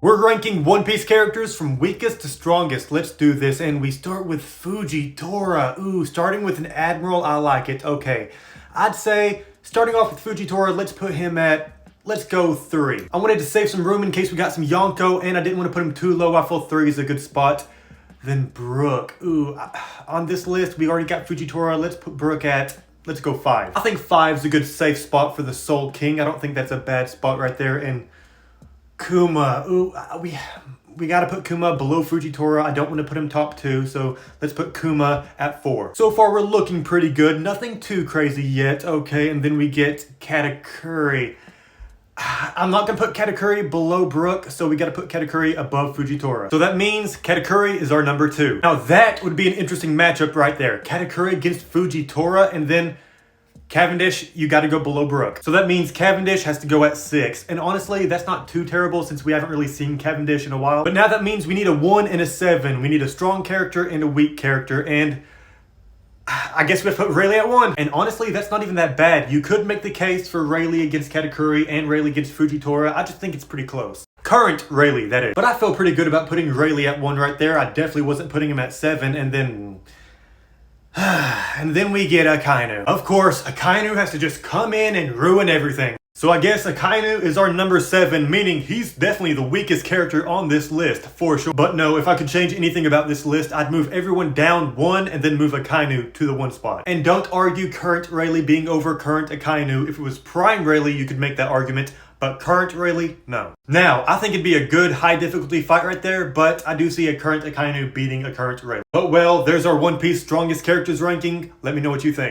We're ranking One Piece characters from weakest to strongest. Let's do this. And we start with Fujitora. Ooh, starting with an admiral, I like it. Okay, I'd say starting off with Fujitora, let's put him at, let's go 3. I wanted to save some room in case we got some Yonko, and I didn't want to put him too low. I feel 3 is a good spot. Then Brook. Ooh, on this list, we already got Fujitora. Let's put Brook at, let's go 5. I think 5 is a good safe spot for the Soul King. I don't think that's a bad spot right there. And Kuma. Ooh, we gotta put Kuma below Fujitora. I don't want to put him top 2, so let's put Kuma at 4. So far, we're looking pretty good. Nothing too crazy yet. Okay, and then we get Katakuri. I'm not gonna put Katakuri below Brook, so we gotta put Katakuri above Fujitora. So that means Katakuri is our number 2. Now that would be an interesting matchup right there. Katakuri against Fujitora, and then Cavendish, you got to go below Brook. So that means Cavendish has to go at 6. And honestly, that's not too terrible since we haven't really seen Cavendish in a while. But now that means we need a 1 and a 7. We need a strong character and a weak character. And I guess we have to put Rayleigh at 1. And honestly, that's not even that bad. You could make the case for Rayleigh against Katakuri and Rayleigh against Fujitora. I just think it's pretty close. Current Rayleigh, that is. But I feel pretty good about putting Rayleigh at 1 right there. I definitely wasn't putting him at 7. And then we get Akainu. Of course, Akainu has to just come in and ruin everything. So I guess Akainu is our number 7, meaning he's definitely the weakest character on this list, for sure. But no, if I could change anything about this list, I'd move everyone down 1 and then move Akainu to the 1 spot. And don't argue current Rayleigh being over current Akainu. If it was prime Rayleigh, you could make that argument. But current Rayleigh, no. Now, I think it'd be a good high difficulty fight right there, but I do see a current Akainu beating a current Rayleigh. But well, there's our One Piece strongest characters ranking. Let me know what you think.